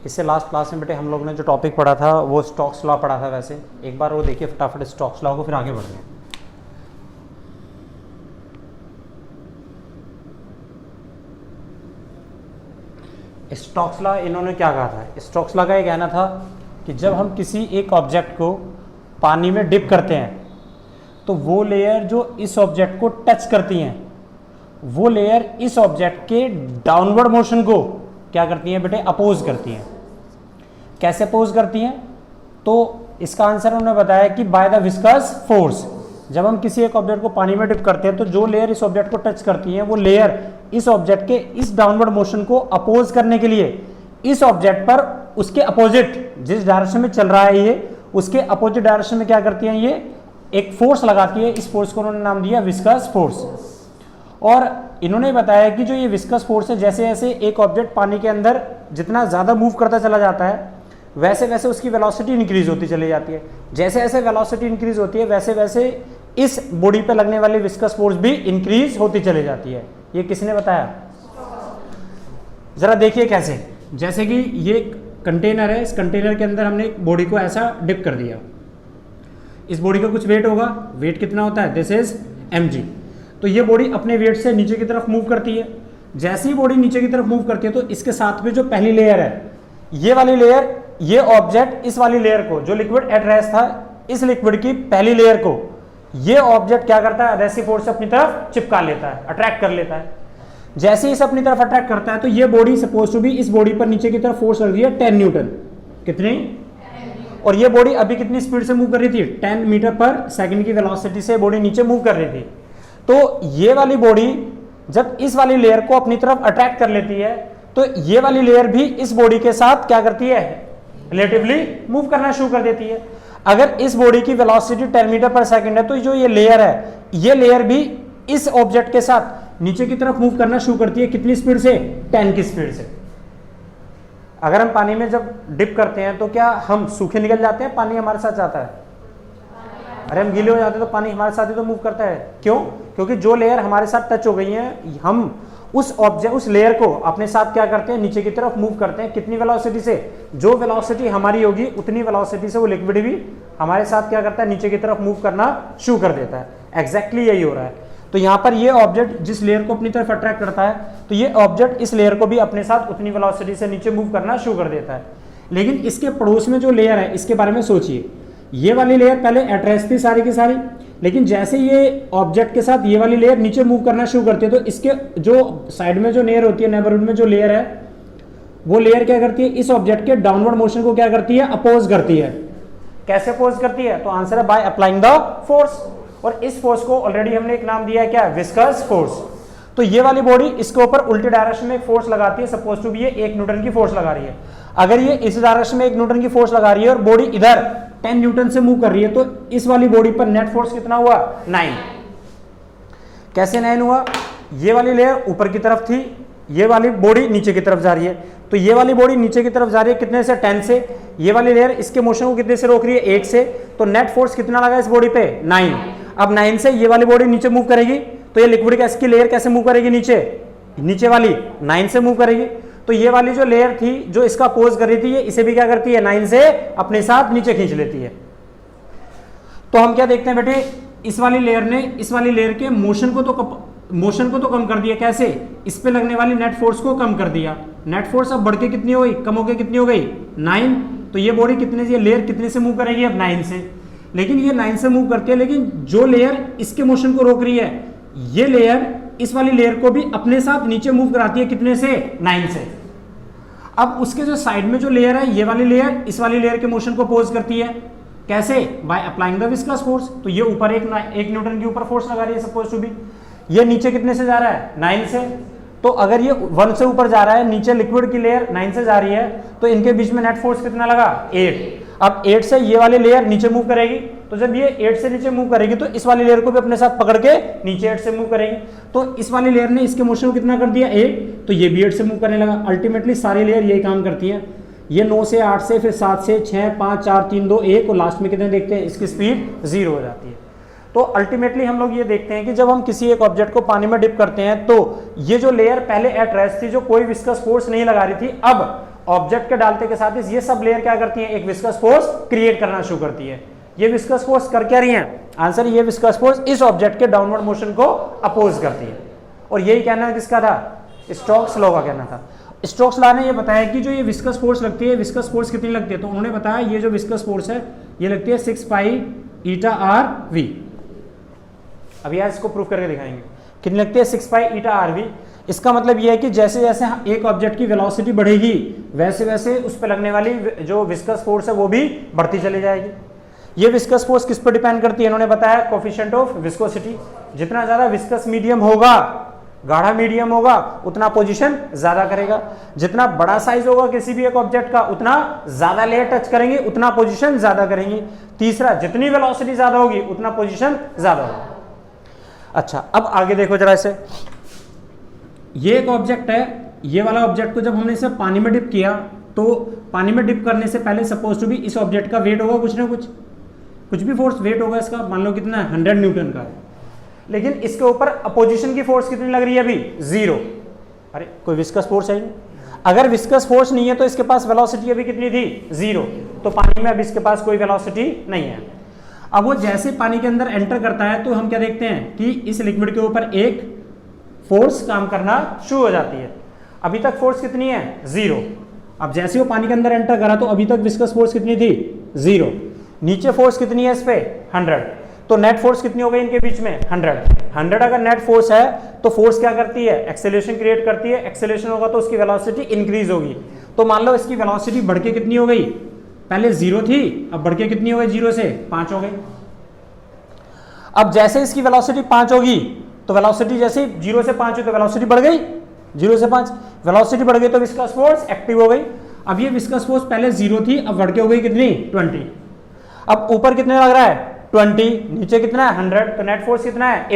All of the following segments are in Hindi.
इससे लास्ट क्लास में बेटे हम लोग ने जो टॉपिक पढ़ा था वो स्टोक्स लॉ पढ़ा था। वैसे एक बार वो देखिए फटाफट स्टोक्स लॉ को, फिर आगे बढ़ते हैं। स्टोक्स लॉ इन्होंने क्या कहा था? स्टोक्स लॉ का ये कहना था कि जब हम किसी एक ऑब्जेक्ट को पानी में डिप करते हैं तो वो लेयर जो इस ऑब्जेक्ट को टच करती हैं वो लेयर इस ऑब्जेक्ट के डाउनवर्ड मोशन को क्या करती हैं बेटे? अपोज करती हैं। कैसे अपोज करती हैं? तो इसका आंसर उन्होंने बताया कि बाय द विस्कस फोर्स। जब हम किसी एक ऑब्जेक्ट को पानी में डिप करते हैं तो जो लेयर इस ऑब्जेक्ट को टच करती हैं वो लेयर इस ऑब्जेक्ट के इस डाउनवर्ड मोशन को अपोज करने के लिए इस ऑब्जेक्ट पर उसके अपोजिट जिस डायरेक्शन में चल रहा है ये उसके अपोजिट डायरेक्शन में क्या करती हैं? ये एक फोर्स लगाती है। इस फोर्स को उन्होंने नाम दिया विस्कस फोर्स। और इन्होंने बताया कि जो ये विस्कस फोर्स है, जैसे जैसे एक ऑब्जेक्ट पानी के अंदर जितना ज़्यादा मूव करता चला जाता है वैसे वैसे उसकी वेलोसिटी इंक्रीज होती चली जाती है। जैसे जैसे वेलोसिटी इंक्रीज होती है वैसे वैसे इस बॉडी पे लगने वाली विस्कस फोर्स भी इंक्रीज होती चली जाती है। ये किसने बताया? जरा देखिए कैसे। जैसे कि ये कंटेनर है, इस कंटेनर के अंदर हमने एक बॉडी को ऐसा डिप कर दिया। इस बॉडी का कुछ वेट होगा। वेट कितना होता है? This is mg। तो ये बॉडी अपने वेट से नीचे की तरफ मूव करती है। जैसे ही बॉडी नीचे की तरफ मूव करती है तो इसके साथ में जो पहली लेयर है, ये वाली लेयर, ये ऑब्जेक्ट इस वाली लेयर को, जो लिक्विड एट रेस्ट था, इस लिक्विड की पहली लेयर को ये ऑब्जेक्ट क्या करता है? एब्रेसिव फोर्स से अपनी तरफ चिपका लेता है, अट्रैक्ट कर लेता है। जैसे ही इसे अपनी तरफ अट्रैक्ट करता है तो ये बॉडी सपोज टू बी, इस बॉडी पर नीचे की तरफ फोर्स लग रही है 10 न्यूटन। कितनी? और ये बॉडी अभी कितनी स्पीड से मूव कर रही थी? 10 मीटर पर सेकंड की वेलोसिटी से बॉडी नीचे मूव कर रही थी। तो ये वाली बॉडी जब इस वाली लेयर को अपनी तरफ अट्रैक्ट कर लेती है तो ये वाली लेयर भी इस बॉडी के साथ क्या करती है? रिलेटिवली मूव करना शुरू कर देती है। अगर इस बॉडी की वेलोसिटी 10 मीटर पर सेकंड है तो जो ये लेयर है, ये लेयर भी इस ऑब्जेक्ट के साथ नीचे की तरफ मूव करना शुरू करती है। कितनी स्पीड से? 10 की स्पीड से। अगर हम पानी में जब डिप करते हैं तो क्या हम सूखे निकल जाते हैं? पानी हमारे साथ जाता है? अरे हम गीले हो जाते हैं तो पानी हमारे साथ ही तो मूव करता है। क्यों? क्योंकि जो लेयर हमारे साथ टच हो गई है हम उस लेयर को अपने साथ क्या करते हैं? नीचे की तरफ मूव करते हैं। कितनी वेलोसिटी से? जो वेलोसिटी हमारी होगी उतनी वेलोसिटी से वो लिक्विड भी हमारे साथ क्या करता है? नीचे की तरफ मूव करना शुरू कर देता है। एग्जैक्टली यही हो रहा है। तो यहाँ पर ये ऑब्जेक्ट जिस लेयर को अपनी तरफ अट्रैक्ट करता है तो ये ऑब्जेक्ट इस लेयर को भी अपने साथ उतनी वेलोसिटी से नीचे मूव करना शुरू कर देता है। लेकिन इसके पड़ोस में जो लेयर है इसके बारे में सोचिए। ये वाली लेयर पहले एट रेस्ट थी सारी की सारी, लेकिन जैसे ये ऑब्जेक्ट के साथ ये वाली लेयर नीचे मूव करना शुरू करती है तो इसके जो साइड में जो लेयर होती है, नेबरहुड में जो लेयर है, वो लेयर क्या करती है? इस ऑब्जेक्ट के डाउनवर्ड मोशन को क्या करती है? अपोज करती है। कैसे अपोज करती है? तो आंसर है बाय अप्लाइंग द फोर्स। और इस फोर्स को ऑलरेडी हमने एक नाम दिया है, क्या? Viscous force. तो ये वाली बॉडी इसके ऊपर उल्टी डायरेक्शन में एक फोर्स लगाती है। सपोज टू बी ये 1 न्यूटन की फोर्स लगा रही है। अगर ये इस डायरेक्शन में 1 न्यूटन की फोर्स लगा रही है और बॉडी इधर 10 न्यूटन से मूव कर रही है तो इस वाली बॉडी पर नेट फोर्स कितना हुआ? 9। कैसे 9 हुआ? ये वाली लेयर ऊपर की तरफ थी, ये वाली बॉडी नीचे की तरफ जा रही है। तो ये वाली बॉडी नीचे की तरफ जा रही है कितने से? 10 से। ये वाली लेयर इसके मोशन को कितने से रोक रही है? 1 से। तो नेट फोर्स कितना लगा इस बॉडी पे? 9। अब 9 से ये वाली बॉडी नीचे मूव करेगी तो ये लिक्विड गैस की लेयर कैसे मूव करेगी? नीचे वाली 9 से मूव करेगी। तो ये वाली जो लेयर थी जो इसका अपोज कर रही थी ये इसे भी क्या करती है? 9 से अपने साथ नीचे खींच लेती है। तो हम क्या देखते हैं बेटे? इस वाली लेयर ने इस वाली लेयर के मोशन को तो कम कर दिया। कैसे? इस पे लगने वाली नेट फोर्स को कम कर दिया। नेट फोर्स अब बढ़ के कितनी हो गई? कम हो के कितनी हो गई? 9। तो ये बॉडी कितने से, ये लेयर कितने से मूव करेगी? अब 9 से। लेकिन ये 9 से मूव करती है, लेकिन जो लेयर इसके मोशन को रोक रही है ये लेयर इस वाली लेयर को भी अपने साथ नीचे मूव कराती है। कितने से? 9 से। अब उसके जो साइड में जो लेयर है ये वाली लेयर इस वाली लेयर के मोशन को अपोज करती है। कैसे? By applying the viscous force. तो ये ऊपर 1 न्यूटन के ऊपर फोर्स लगा रही है सपोज टू बी। ये नीचे कितने से जा रहा है? 9 से। तो अगर ये 1 से ऊपर जा रहा है, नीचे लिक्विड की लेयर 9 से जा रही है, तो इनके बीच में नेट फोर्स कितना लगा? 8। अब 8 से ये वाली लेयर नीचे मूव करेगी। तो जब ये 8 से नीचे मूव करेगी तो इस वाली लेयर को भी अपने साथ पकड़ के नीचे 8 से मूव करेगी। तो इस वाली लेयर ने इसके मोशन को कितना कर दिया? 8। तो ये भी 8 से मूव करने लगा। अल्टीमेटली सारी लेयर यही काम करती है। ये 9 से 8 से, फिर 7 से 6, 5, 4, 3, 2, 1 और लास्ट में कितने देखते हैं? इसकी स्पीड 0 हो जाती है। तो अल्टीमेटली हम लोग ये देखते हैं कि जब हम किसी एक ऑब्जेक्ट को पानी में डिप करते हैं तो ये जो लेयर पहले एट रेस्ट थी, जो कोई विस्कस फोर्स नहीं लगा रही थी, अब ऑब्जेक्ट के डालते के साथ ही ये सब लेयर क्या करती हैं, एक विस्कस फोर्स क्रिएट करना शुरू करती है। ये विस्कस फोर्स कर क्या रही है, आंसर ये विस्कस फोर्स इस ऑब्जेक्ट के डाउनवर्ड मोशन को अपोज करती है। और यही कहना किसका था, स्टोक्स लॉ का कहना था। स्टोक्स लॉ ने ये बताया कि जो ये विस्कस फोर्स लगती है, विस्कस फोर्स कितनी लगती है, तो उन्होंने बताया ये जो विस्कस फोर्स है ये लगती है 6 पाई ईटा आर वी। अब यार इसको प्रूफ करके दिखाएंगे कितनी लगती है, 6 पाई ईटा आर वी। इसका मतलब ये है कि जैसे जैसे एक ऑब्जेक्ट की वेलोसिटी बढ़ेगी वैसे वैसे उस पर लगने वाली जो विस्कस फोर्स है वो भी बढ़ती चली जाएगी। ये विस्कस फोर्स किस पर डिपेंड करती है, इन्होंने बताया कोफिशिएंट ऑफ विस्कोसिटी। जितना ज्यादा विस्कस मीडियम होगा, गाढ़ा मीडियम होगा, उतना पोजीशन ज्यादा करेगा। जितना बड़ा साइज होगा किसी भी एक ऑब्जेक्ट का उतना ज्यादा लेयर टच करेंगे, उतना पोजीशन ज्यादा करेंगे। तीसरा, जितनी वेलोसिटी ज्यादा होगी उतना पोजीशन ज्यादा होगा। अच्छा, अब आगे देखो जरा इसे, ये एक ऑब्जेक्ट है, ये वाला ऑब्जेक्ट को जब हमने इसे पानी में डिप किया तो पानी में डिप करने से पहले सपोज टू भी इस ऑब्जेक्ट का वेट होगा कुछ ना कुछ भी फोर्स वेट होगा इसका, मान लो कितना है 100 न्यूटन का है, लेकिन इसके ऊपर अपोजिशन की फोर्स कितनी लग रही है अभी, 0। अरे कोई विस्कस फोर्स है नहीं, अगर विस्कस फोर्स नहीं है तो इसके पास वेलोसिटी अभी कितनी थी, 0। तो पानी में अभी इसके पास कोई वेलोसिटी नहीं है। अब वो जैसे पानी के अंदर एंटर करता है तो हम क्या देखते हैं कि इस लिक्विड के ऊपर एक फोर्स काम करना शुरू हो जाती है। अभी तक फोर्स कितनी है, 0। अब जैसे वो पानी के अंदर एंटर करा तो अभी तक विस्कस फोर्स कितनी थी, 0। नीचे फोर्स कितनी है इस पे, 100। तो नेट फोर्स कितनी हो गई इनके बीच में, 100 अगर नेट फोर्स है तो फोर्स क्या करती है, एक्सेलरेशन क्रिएट करती है। एक्सेलरेशन होगा तो उसकी वेलोसिटी इंक्रीज होगी। तो मान लो इसकी वेलोसिटी बढ़ के कितनी हो गई, पहले 0 थी, अब बढ़ के कितनी हो गई, 0 से 5 हो गई। अब जैसे इसकी वेलोसिटी 5 होगी तो वेलोसिटी जैसे 0 से 5 हुई तो वेलोसिटी बढ़ गई, 0 से 5 वेलोसिटी बढ़ गई तो विस्कस फोर्स एक्टिव हो गई। अब ये विस्कस फोर्स पहले 0 थी, अब बढ़ के हो गई कितनी, 20। अब ऊपर कितने लग रहा है, 20, नीचे कितना है, 100, तो नेट फोर्स कितना है,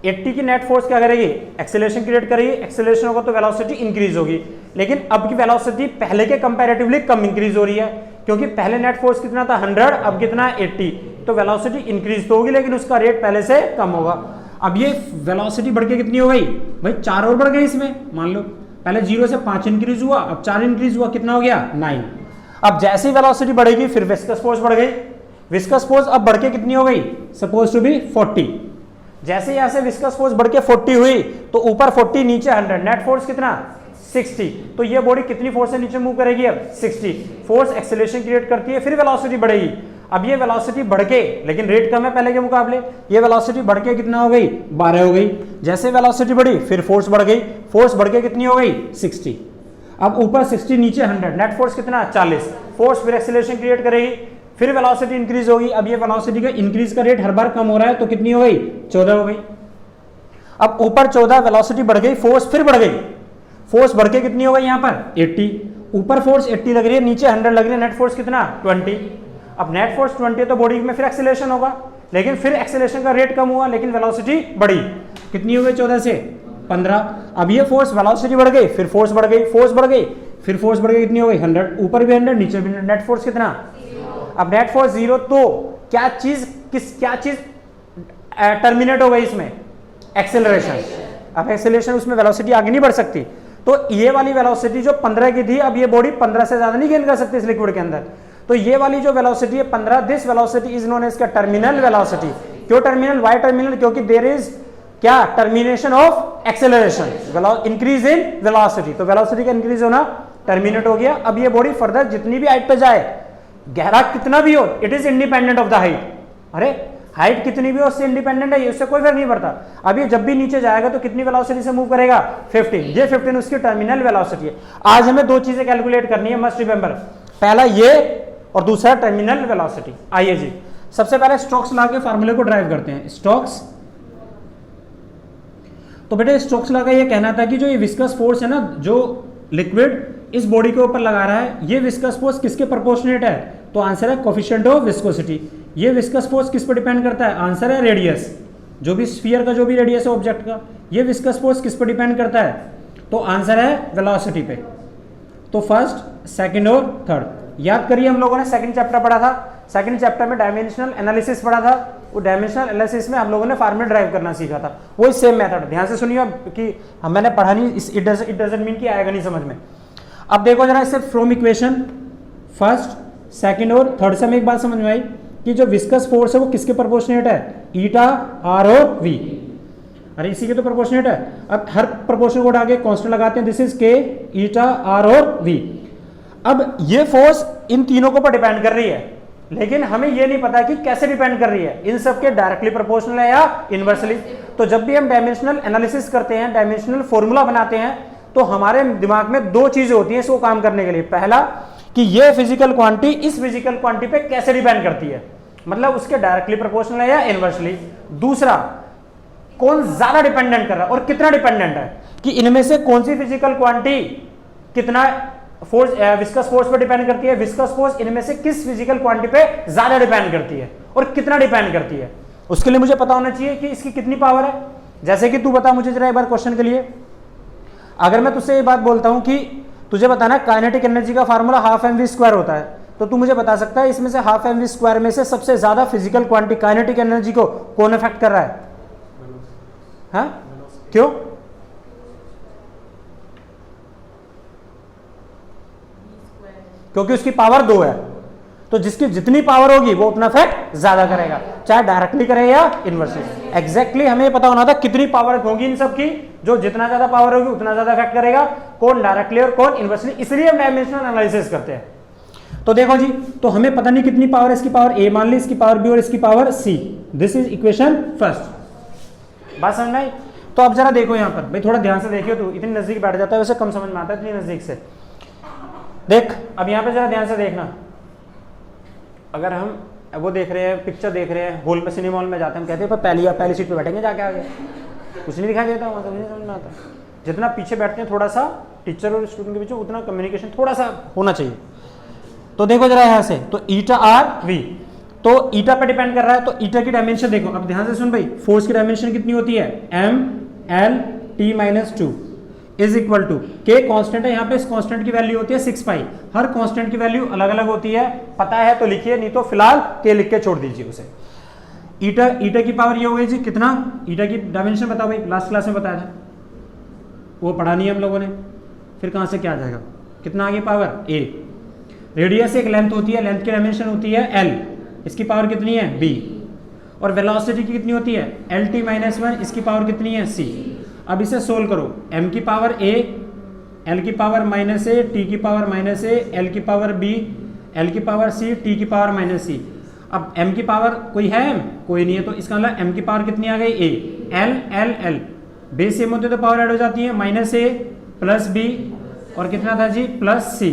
80 की नेट फोर्स क्या करेगी, एक्सेलरेशन क्रिएट करेगी। एक्सेलरेशन होगा तो वेलोसिटी इंक्रीज होगी, लेकिन अब की वेलोसिटी पहले के कंपैरेटिवली कम इंक्रीज हो रही है, क्योंकि पहले नेट फोर्स कितना था, 100, अब कितना है, 80। तो वेलोसिटी इंक्रीज तो होगी लेकिन उसका रेट पहले से कम होगा। अब ये वेलोसिटी बढ़ के कितनी हो गई भाई, 4 और बढ़ गई इसमें। मान लो पहले 0 से 5 इंक्रीज हुआ, अब 4 इंक्रीज हुआ, कितना हो गया, 9। अब जैसी वेलोसिटी बढ़ेगी फिर विस्कस फोर्स बढ़ गई। विस्कस फोर्स अब बढ़ के कितनी हो गई, सपोज टू बी 40। जैसे यहां से विस्कस फोर्स बढ़ के 40 हुई तो ऊपर 40 नीचे 100, नेट फोर्स कितना, 60। तो ये बॉडी कितनी फोर्स से नीचे मूव करेगी, अब 60। फोर्स एक्सेलरेशन क्रिएट करती है, फिर वेलोसिटी बढ़ेगी। अब ये वेलोसिटी बढ़ के, लेकिन रेट कम है पहले के मुकाबले, ये वेलोसिटी बढ़ के कितना हो गई, 12 हो गई। जैसे वेलोसिटी बढ़ी फिर फोर्स बढ़ गई, फोर्स बढ़ के कितनी हो गई, 60। अब ऊपर 60 नीचे 100, नेट फोर्स कितना, 40। फोर्स फिर एक्सेलरेशन क्रिएट करेगी, फिर वेलोसिटी इंक्रीज होगी। अब ये वेलोसिटी का इंक्रीज का रेट हर बार कम हो रहा है तो कितनी हो गई, 14 हो गई। अब ऊपर 14, वेलोसिटी बढ़ गई, फोर्स फिर बढ़ गई, फोर्स बढ़ के कितनी हो गई यहाँ पर, 80। ऊपर फोर्स 80 लग रही है, नीचे 100 लग रही है, नेट फोर्स कितना, 20। अब नेट फोर्स 20 है तो बॉडी में फिर एक्सेलरेशन होगा, लेकिन फिर एक्सेलरेशन का रेट कम हुआ लेकिन वेलोसिटी बढ़ी, कितनी हो गई, 14 से 15। अब ये फोर्स वेलोसिटी बढ़ गई, फिर फोर्स बढ़ गई, फोर्स बढ़ गई, फिर फोर्स बढ़ गई, कितनी हो गई, 100। ऊपर भी 100 नीचे भी 100, नेट फोर्स कितना, अब नेट फोर्स 0। तो क्या चीज टर्मिनेट हो गई इसमें, एक्सेलरेशन। अब एक्सेलरेशन, उसमें वेलोसिटी आगे नहीं बढ़ सकती। तो ये वाली वेलोसिटी जो 15 की थी, अब ये बॉडी 15 से ज्यादा नहीं गेन कर सकती इस लिक्विड के अंदर। तो ये वाली जो वेलोसिटी है 15, this velocity is known as का टर्मिनल वेलोसिटी। क्यों टर्मिनल, वाई टर्मिनल, क्योंकि देयर इज क्या, termination of acceleration, increase in velocity. तो वेलोसिटी का इंक्रीज होना टर्मिनेट हो गया। अब ये बॉडी फर्दर जितनी भी हाइट पे जाए, गहरा कितना भी हो, it is independent of the height. अरे हाइट कितनी भी हो उससे इंडिपेंडेंट है, उससे कोई फर्क नहीं पड़ता। अब ये जब भी नीचे जाएगा तो कितनी वेलोसिटी से मूव करेगा, 15। ये 15 उसकी टर्मिनल वेलोसिटी है। आज हमें दो चीजें कैलकुलेट करनी है, मस्ट रिमेंबर। पहला ये और दूसरा टर्मिनल वेलोसिटी। आइए जी, सबसे पहले स्टोक्स लॉ के फार्मूले को ड्राइव करते हैं। स्टोक्स, तो बेटे स्टोक्स लॉ का ये कहना था कि जो ये विस्कस फोर्स है ना, जो लिक्विड इस बॉडी के ऊपर लगा रहा है, ये विस्कस फोर्स किसके प्रोपोर्शनेट है, तो आंसर है कोफिशिएंट ऑफ विस्कोसिटी। ये विस्कस फोर्स किस पर डिपेंड करता है, आंसर है रेडियस। जो भी स्फीयर का जो भी रेडियस है ऑब्जेक्ट का, ये विस्कस फोर्स किस पर डिपेंड करता है, तो आंसर है वेलोसिटी पे। तो फर्स्ट, सेकंड और थर्ड याद करिए। हम लोगों ने सेकंड चैप्टर पढ़ा था, सेकंड चैप्टर में डायमेंशनल एनालिसिस पढ़ा था। वो डायमेंशनल एनालिसिस में हम लोगों ने फार्मूला ड्राइव करना सीखा था, वही सेम मेथड। ध्यान से सुनिए कि हम मैंने पढ़ा नहीं, इट डजंट मीन कि आएगा नहीं समझ में। अब देखो जरा इसे फ्रॉम इक्वेशन फर्स्ट, सेकंड और थर्ड से हमें एक बात समझ में आई कि जो विस्कस फोर्स है वो किसके प्रोपोर्शनेट है, ईटा आर और वी। अरे इसी के तो प्रोपोर्शनेट है। अब हर प्रोपोर्शन को आगे कांस्टेंट लगाते हैं, दिस इज के ईटा आर और वी। अब ये फोर्स इन तीनों के ऊपर डिपेंड कर रही है, लेकिन हमें ये नहीं पता कि कैसे डिपेंड कर रही है, इन सब के डायरेक्टली प्रोपोर्शनल है या इनवर्सली। तो जब भी हम डायमेंशनल एनालिसिस करते हैं, डायमेंशनल फॉर्मूला बनाते हैं, तो हमारे दिमाग में दो चीजें होती हैं इसको काम करने के लिए। पहला कि ये फिजिकल क्वांटिटी इस फिजिकल क्वांटिटी पे कैसे डिपेंड करती है, मतलब उसके डायरेक्टली प्रोपोर्शनल है या इनवर्सली। दूसरा, कौन ज्यादा डिपेंडेंट कर रहा है और कितना डिपेंडेंट है, कि इनमें से कौन सी फिजिकल क्वांटिटी कितना फोर्स विस्कस फोर्स पे डिपेंड करती है, विस्कस फोर्स इनमें से किस फिजिकल क्वांटिटी पे ज्यादा डिपेंड करती है और कितना डिपेंड करती है। उसके लिए मुझे पता होना चाहिए कि इसकी कितनी पावर है। जैसे कि तू बता मुझे जरा एक बार क्वेश्चन के लिए, अगर मैं तुझसे ये बात बोलता हूं कि तुझे बताना काइनेटिक एनर्जी का formula half M V square होता है, तो तू मुझे बता सकता है इसमें से हाफ एम वी स्क्वायर में से सबसे ज्यादा फिजिकल क्वांटिटी काइनेटिक एनर्जी को कौन अफेक्ट कर रहा है? हाँ, क्यों? क्योंकि उसकी पावर 2 है, तो जिसकी जितनी पावर होगी वो उतना इफेक्ट ज्यादा करेगा, चाहे डायरेक्टली करे या इनवर्सली। एग्जैक्टली हमें पता होना था कितनी पावर होगी इन सब की, जो जितना ज्यादा पावर होगी उतना ज्यादा इफेक्ट करेगा, कौन डायरेक्टली और कौन इनवर्सली। इसलिए हम डायमेंशनल एनालिसिस करते हैं। तो देखो जी, तो हमें पता नहीं कितनी पावर है, इसकी पावर ए मान ली, इसकी पावर बी और इसकी power C. This is equation first. बात समझ में आई? तो अब जरा देखो यहाँ पर भाई, थोड़ा ध्यान से देखियो, तू इतनी नजदीक बैठ जाता है, वैसे कम समझ में आता है इतनी नजदीक से देख। अब यहाँ पे जरा ध्यान से देखना, अगर हम वो देख रहे हैं, पिक्चर देख रहे हैं, हॉल में सिनेमा हॉल में जाते हैं, हम कहते हैं पहली सीट पे बैठेंगे, जाके आगे कुछ नहीं दिखाई देता, वहाँ तो नहीं समझ में आता। जितना पीछे बैठते हैं थोड़ा सा टीचर और स्टूडेंट के बीच में, उतना कम्युनिकेशन थोड़ा सा होना चाहिए। तो देखो जरा यहाँ से, तो ईटा आर वी, तो ईटा पे डिपेंड कर रहा है, तो ईटा की डायमेंशन देखो। अब ध्यान से सुन भाई, फोर्स की डायमेंशन कितनी होती है, M L T minus 2 is equal to K constant है यहाँ पे, इस कांस्टेंट की वैल्यू होती है 6 पाई। हर कांस्टेंट की वैल्यू अलग अलग होती है, पता है तो लिखिए, नहीं तो फिलहाल के लिख के छोड़ दीजिए उसे। ईटा की पावर ये हो गई जी कितना, ईटा की डायमेंशन बताओ भाई, लास्ट क्लास में बताया था, वो पढ़ा नहीं है हम लोगों ने, फिर कहाँ से क्या आ जाएगा, कितना आ गया पावर ए। रेडियस एक लेंथ होती है, लेंथ की डायमेंशन होती है एल, इसकी पावर कितनी है बी। और वेलोसिटी की कितनी होती है एल टी माइनस 1, इसकी पावर कितनी है सी। अब इसे सोल्व करो, m की पावर a, l की पावर माइनस ए, t की पावर माइनस ए, l की पावर b, l की पावर c, t की पावर माइनस सी। अब m की पावर कोई है, m कोई नहीं है, तो इसका मतलब m की पावर कितनी आ गई a, l l l, base same होते तो पावर ऐड हो जाती है, माइनस ए प्लस बी और कितना था जी प्लस सी।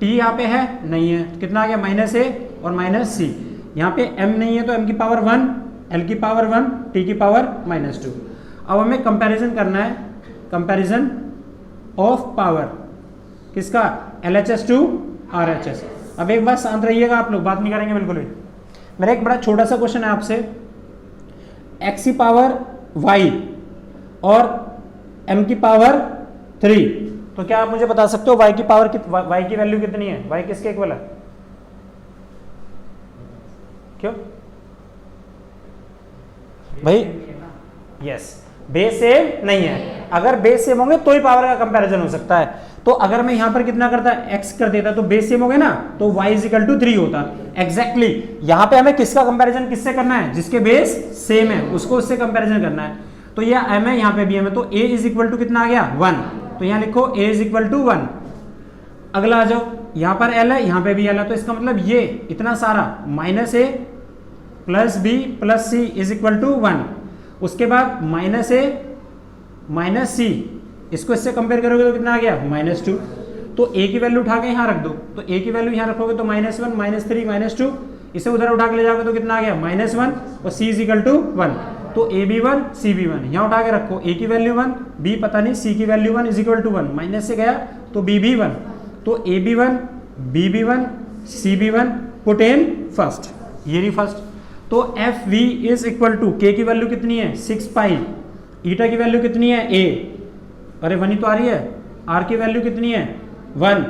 t यहाँ पे है नहीं है, कितना आ गया माइनस ए और माइनस सी। यहाँ पे m नहीं है तो m की पावर 1, l की पावर 1, t की पावर माइनस 2। अब हमें कंपैरिजन करना है, कंपैरिजन ऑफ पावर किसका, LHS टू RHS। अब एक बात शांत रहिएगा आप लोग, बात नहीं करेंगे बिल्कुल भी। मेरा एक बड़ा छोटा सा क्वेश्चन है आपसे, x की पावर y और m की पावर 3, तो क्या आप मुझे बता सकते हो y की पावर y की वैल्यू कितनी है, y किसके इक्वल है? क्यों भाई? यस, बेस सेम नहीं है, अगर बेस सेम होंगे तो ही पावर का कंपैरिजन हो सकता है। तो अगर मैं यहां पर कितना करता x कर देता तो बेस सेम हो गया ना, तो y इज इक्वल टू 3 होता। एग्जैक्टली यहां पे हमें किसका कंपैरिजन किससे करना है, जिसके बेस सेम है उसको उससे कंपैरिजन करना है। तो ये m है, यहाँ पे भी m है, तो a इज इक्वल टू कितना आ गया 1, तो यहाँ लिखो a इज इक्वल टू 1। अगला आ जाओ, यहाँ पर l है, यहाँ पे भी l है, तो इसका मतलब ये इतना सारा minus a plus B plus C is equal to 1। उसके बाद माइनस ए माइनस सी, इसको इससे कंपेयर करोगे तो कितना आ गया माइनस 2। तो ए की वैल्यू उठा के यहाँ रख दो, तो ए की वैल्यू यहाँ रखोगे तो माइनस 1 माइनस 3 माइनस 2, इसे उधर उठा के ले जाओगे तो कितना आ गया माइनस 1 और सी इज इक्वल टू 1। तो ए बी 1 सी बी 1, यहाँ उठा के रखो, ए की वैल्यू 1, बी पता नहीं, सी की value 1 is equal to 1, minus से गया तो बी बी 1, तो A B 1 B B 1 C B 1 put in first, ये रही फर्स्ट। तो F V is equal to, K की वैल्यू कितनी है 6 पाई, ईटा की वैल्यू कितनी है ए, अरे 1 ही तो आ रही है, आर की वैल्यू कितनी है 1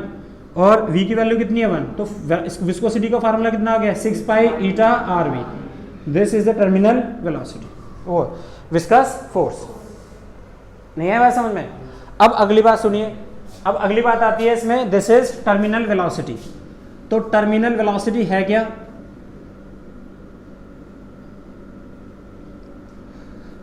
और वी की वैल्यू कितनी है 1, तो विस्कोसिटी का फार्मूला कितना आ गया 6 pi eta are V. This is the terminal velocity और विस्कस फोर्स। नहीं है बात समझ में? अब अगली बात सुनिए, अब अगली बात आती है इसमें, दिस इज टर्मिनल वेलोसिटी। तो टर्मिनल वेलोसिटी है क्या?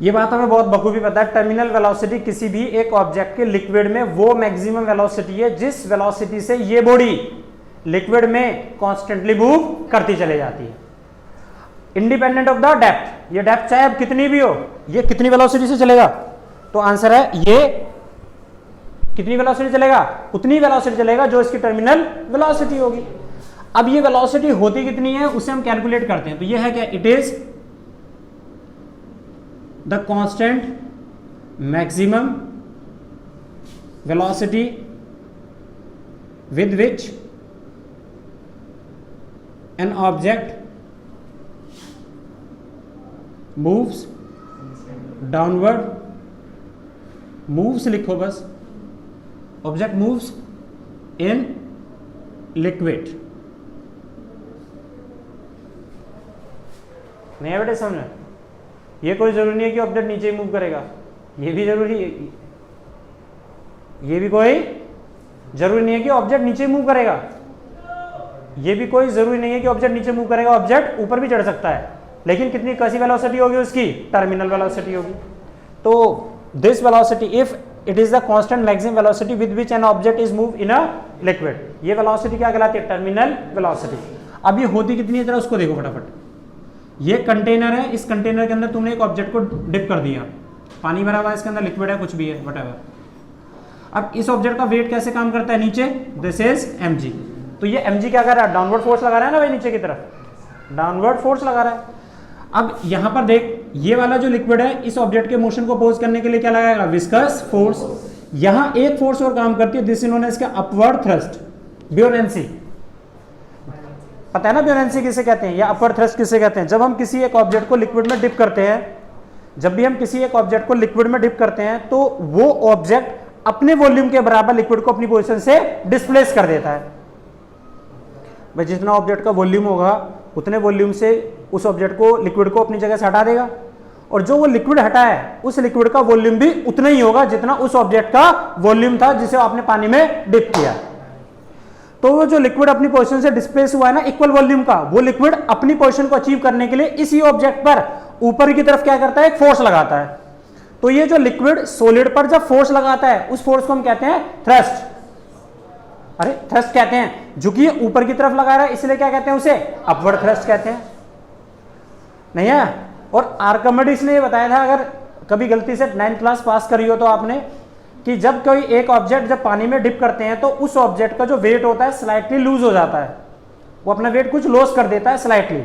ये बात हमें बहुत बखूबी पता है। टर्मिनल वेलोसिटी किसी भी एक ऑब्जेक्ट के लिक्विड में वो मैक्सिमम वेलोसिटी है जिस वेलोसिटी से ये बॉडी लिक्विड में कॉन्स्टेंटली मूव करती चली जाती है, इंडिपेंडेंट ऑफ द डेप्थ। ये डेप्थ चाहे अब कितनी भी हो, ये कितनी वेलोसिटी से चलेगा? तो आंसर है ये कितनी वेलोसिटी चलेगा? उतनी वेलोसिटी चलेगा जो इसकी टर्मिनल वेलोसिटी होगी। अब ये वेलोसिटी होती कितनी है उसे हम कैलकुलेट करते हैं। तो ये है क्या? It is the constant maximum velocity with which an object moves downward, moves लिखो बस, ऑब्जेक्ट मूव्स इन लिक्विड। नहीं है बेटे समझ में? ये कोई जरूरी नहीं है कि ऑब्जेक्ट नीचे ही मूव करेगा, ये भी जरूरी है, ये भी कोई जरूरी नहीं है कि ऑब्जेक्ट नीचे मूव करेगा, ये भी कोई जरूरी नहीं है कि ऑब्जेक्ट नीचे मूव करेगा। ऑब्जेक्ट ऊपर भी चढ़ सकता है, लेकिन कितनी कैसी वेलोसिटी होगी उसकी? टर्मिनल वेलोसिटी होगी। तो this velocity if it is the constant maximum velocity with which an object is move in a liquid, ये वेलोसिटी क्या कहलाती है? Terminal velocity. अब ये होती कितनी है जरा उसको देखो फटाफट। ये कंटेनर है, इस कंटेनर के अंदर तुमने एक ऑब्जेक्ट को डिप कर दिया, पानी भरा हुआ है, इसके अंदर लिक्विड है, कुछ भी है, व्हाटएवर। अब इस ऑब्जेक्ट का वेट कैसे काम करता है नीचे? This is mg। तो ये mg क्या कर रहा है? डाउनवर्ड फोर्स लगा रहा है ना भाई, नीचे की तरफ डाउनवर्ड फोर्स लगा रहा है। अब यहां पर देख, ये वाला जो लिक्विड है इस ऑब्जेक्ट के मोशन को अपोज करने के लिए क्या लगाएगा? Viscous force. यहां एक फोर्स और काम करती है, दिस इज नोन एज इसका अपवर्ड थ्रस्ट, ब्योयेंसी। पता है ना ब्योयेंसी किसे कहते हैं या अपवर्ड थ्रस्ट किसे कहते हैं? जब हम किसी एक ऑब्जेक्ट को लिक्विड में डिप करते हैं, जब भी हम किसी एक ऑब्जेक्ट को लिक्विड में डिप करते हैं तो वो ऑब्जेक्ट अपने वॉल्यूम के बराबर लिक्विड को अपनी पोजीशन से डिस्प्लेस कर देता है। भाई जितना ऑब्जेक्ट का वॉल्यूम होगा उतने वॉल्यूम से उस ऑब्जेक्ट को, लिक्विड को अपनी जगह से हटा देगा, और जो वो लिक्विड हटा है उस लिक्विड का वॉल्यूम भी उतना ही होगा जितना उस ऑब्जेक्ट का वॉल्यूम था जिसे आपने पानी में डिप किया। तो वो जो लिक्विड अपनी पोजीशन से डिस्प्लेस हुआ है ना इक्वल वॉल्यूम का, वो लिक्विड अपनी पोजीशन को अचीव करने के लिए इसी ऑब्जेक्ट पर ऊपर की तरफ क्या करता है? एक फोर्स लगाता है। तो ये जो लिक्विड सॉलिड पर जब फोर्स लगाता है उस फोर्स को हम कहते हैं थ्रस्ट। अरे थ्रस्ट कहते हैं, जो कि ऊपर की तरफ लगा रहा है इसलिए क्या कहते हैं? उसे अपवर्ड थ्रस्ट कहते हैं, नहीं है? और आर्किमिडीज ने ये बताया था, अगर कभी गलती से 9th क्लास पास करी हो तो आपने, कि जब कोई एक ऑब्जेक्ट जब पानी में डिप करते हैं तो उस ऑब्जेक्ट का जो वेट होता है स्लाइटली लूज हो जाता है, वो अपना वेट कुछ लॉस कर देता है स्लाइटली।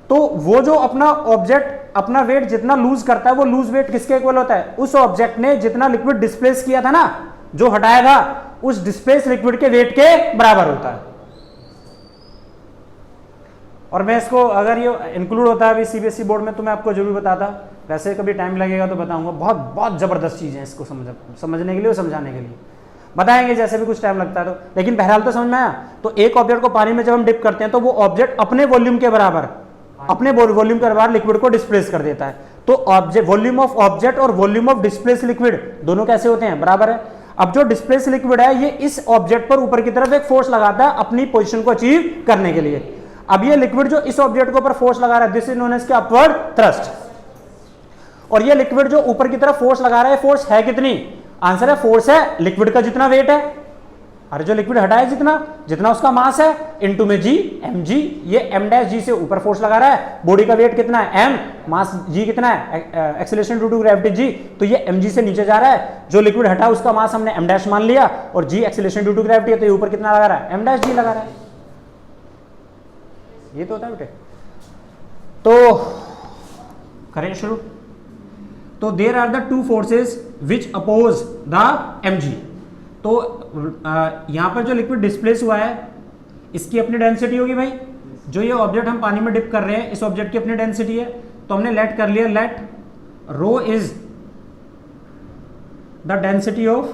तो वो जो अपना ऑब्जेक्ट अपना वेट जितना लूज करता है वो लूज वेट किसके इक्वल होता है? उस ऑब्जेक्ट ने जितना लिक्विड डिस्प्लेस किया था ना, जो हटाया था, उस डिस्प्लेस लिक्विड के वेट के बराबर होता है। और मैं इसको अगर ये इंक्लूड होता है अभी सीबीएसई बोर्ड में तो मैं आपको जरूर बताता, वैसे कभी टाइम लगेगा तो बताऊंगा। बहुत बहुत जबरदस्त चीज़ है, इसको समझने के लिए और समझाने के लिए बताएंगे जैसे भी कुछ टाइम लगता है तो, लेकिन बहरहाल तो समझ में आया। तो एक ऑब्जेक्ट को पानी में जब हम डिप करते हैं तो वो ऑब्जेक्ट अपने वॉल्यूम के बराबर, अपने वॉल्यूम के बराबर लिक्विड को डिस्प्लेस कर देता है। तो ऑब्जेक्ट, वॉल्यूम ऑफ ऑब्जेक्ट और वॉल्यूम ऑफ डिस्प्लेस लिक्विड दोनों कैसे होते हैं? बराबर है। अब जो डिस्प्लेस लिक्विड है ये इस ऑब्जेक्ट पर ऊपर की तरफ एक फोर्स लगाता है अपनी पोजीशन को अचीव करने के लिए। अब ये लिक्विड जो इस ऑब्जेक्ट के ऊपर फोर्स लगा रहा है, this is known as upward thrust. और ये लिक्विड जो ऊपर की तरफ फोर्स लगा रहा है, फोर्स है कितनी? आंसर है फोर्स है लिक्विड का जितना वेट है, अरे जो लिक्विड हटा है जितना उसका मास है, इनटू में जी mg। ये m डैश g से ऊपर फोर्स लगा रहा है, बॉडी का वेट कितना है? m, मास g कितना है? Acceleration due to gravity g। तो ये mg से नीचे जा रहा है, जो लिक्विड हटा उसका मास हमने m डैश मान लिया, और g acceleration due to gravity है, तो ये ऊपर कितना लगा रहा है? m डैश g लगा रहा है। ये तो होता है बेटे। तो करें शुरू। तो there are the two forces which oppose the mg। तो यहां पर जो लिक्विड डिस्प्लेस हुआ है इसकी अपनी डेंसिटी होगी भाई, जो ये ऑब्जेक्ट हम पानी में डिप कर रहे हैं इस ऑब्जेक्ट की अपनी डेंसिटी है, तो हमने लेट कर लिया, let rho is the density of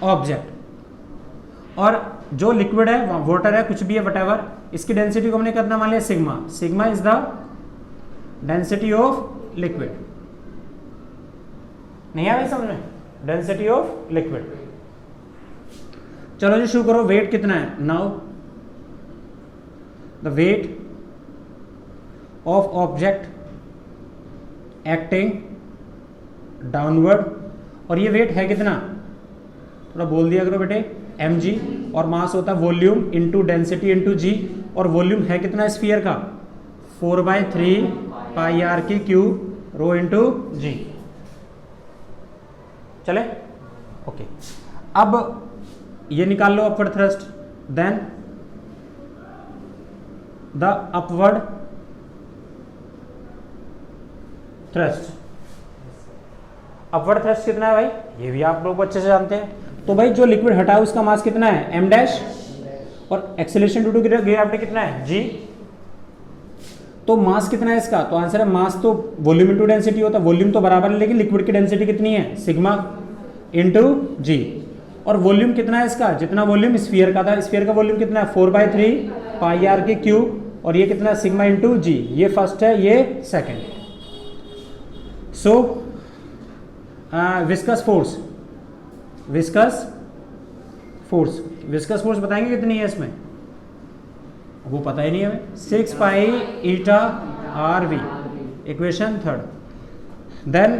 object, और जो लिक्विड है वाटर है कुछ भी है व्हाटएवर, इसकी डेंसिटी को हमने कितना मान लिया? Sigma. Sigma is the density of liquid. नहीं आ रही समझ में? Density of liquid. चलो जी शुरू करो, वेट कितना है। Now the weight of object acting downward, और ये वेट है कितना, थोड़ा बोल दिया करो बेटे, mg, और मास होता है volume into density into g, और वॉल्यूम है कितना स्फीयर का 4/3 पाई आर की क्यूब रो इंटू जी। चले ओके। अब ये निकाल लो upward thrust, then the upward thrust. Upward thrust कितना है भाई, ये भी आप लोग अच्छे से जानते हैं। तो भाई जो लिक्विड हटा है उसका मास कितना है m डैश, और एक्सेलरेशन ड्यू टू ग्रेविटी कितना है g। तो मास कितना है इसका, तो आंसर है मास तो वॉल्यूम इंटू डेंसिटी होता है, वॉल्यूम तो बराबर है लेकिन लिक्विड की डेंसिटी कितनी है सिग्मा इंटू जी। और वॉल्यूम कितना है इसका, जितना वॉल्यूम स्फीयर का था, स्फीयर का वॉल्यूम कितना है 4/3 पाई आर की क्यूब, और ये कितना है सिग्मा इंटू जी। ये फर्स्ट है, ये second. So viscous force, viscous force, viscous force बताएंगे कितनी है इसमें, वो पता ही नहीं है हमें, 6 pi eta are v, equation third. Then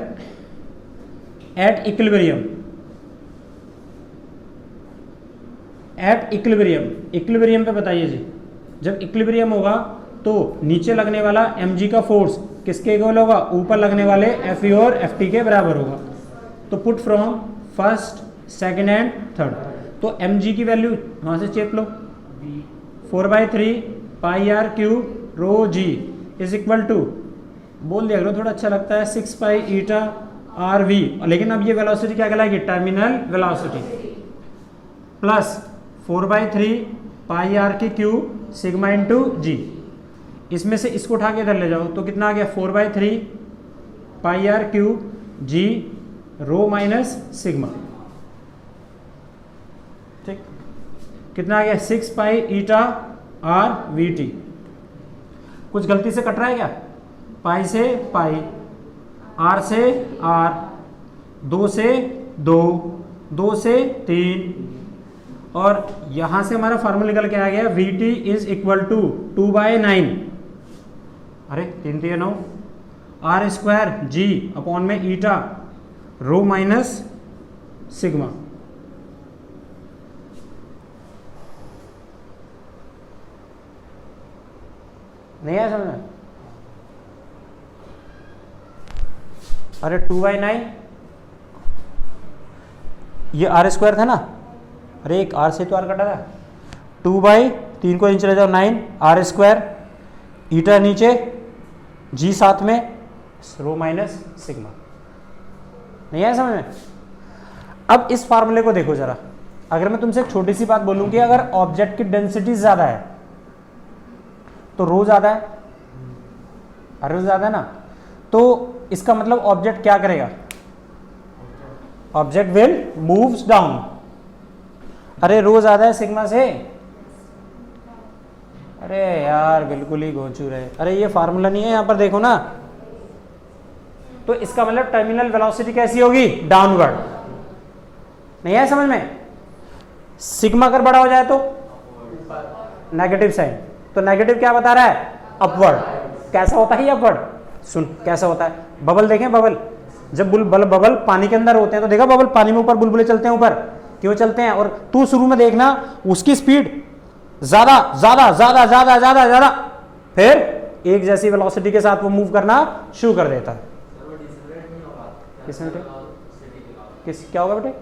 at equilibrium, at equilibrium, equilibrium पे बताइए जी, जब इक्विलिब्रियम होगा तो नीचे लगने वाला mg का फोर्स किसके इक्वल होगा, ऊपर लगने वाले Fe और Ft के बराबर होगा। तो put from first second and third, तो mg की वैल्यू वहां से चेक लो, 4/3 pi are cube rho G is equal to, बोल दिया करो थोड़ा अच्छा लगता है, 6 पाई ईटा आर वी। लेकिन अब ये वेलोसिटी क्या कहलाएगी, terminal velocity, plus 4/3 pi r की क्यूब सिग्मा इंटू जी। इसमें से इसको उठा के इधर ले जाओ तो कितना आ गया 4/3 pi are cube g rho minus sigma, ठीक, कितना आ गया 6 pi eta are v t. कुछ गलती से कट रहा है क्या, पाई से पाई, आर से आर, 2 से 2, 2 से 3, और यहां से हमारा फार्मूला निकल के आ गया V T is equal to 2/9, अरे 3 3 9, आर स्क्वायर जी अपॉन में ईटा रो माइनस सिग्मा। नहीं आया समझ में, अरे 2/9 ये आर स्क्वायर था ना, अरे एक आर से तो आर कटा था, 2/3 को नीचे ले जाओ 9 आर स्क्वायर, ईटा नीचे जी साथ में रो माइनस सिग्मा। नहीं आया समझ में। अब इस फार्मूले को देखो जरा, अगर मैं तुमसे एक छोटी सी बात बोलूं कि अगर ऑब्जेक्ट की डेंसिटी ज्यादा है तो रो ज्यादा है, अरे ज्यादा है ना, तो इसका मतलब ऑब्जेक्ट क्या करेगा, ऑब्जेक्ट विल मूव्स डाउन। अरे रो ज्यादा है सिग्मा से, अरे यार बिल्कुल ही घोंचू रहे, अरे ये फार्मूला नहीं है यहाँ पर देखो ना, तो इसका मतलब टर्मिनल वेलोसिटी कैसी होगी, डाउनवर्ड। नहीं है समझ में। सिग्मा अगर बड़ा हो जाए तो नेगेटिव साइन, तो नेगेटिव क्या बता रहा है, अपवर्ड। कैसा होता है ये अपवर्ड, सुन कैसा होता है, बबल देखें, बबल जब बबल पानी के अंदर होते हैं तो देखा बबल पानी में ऊपर बुलबुले चलते हैं, ऊपर क्यों चलते हैं, और तू शुरू में देखना उसकी स्पीड ज्यादा ज्यादा ज्यादा ज्यादा ज्यादा ज्यादा, फिर एक जैसी वेलोसिटी के साथ वो मूव करना शुरू कर देता है। किसमें बेटे, किस क्या होगा बेटे,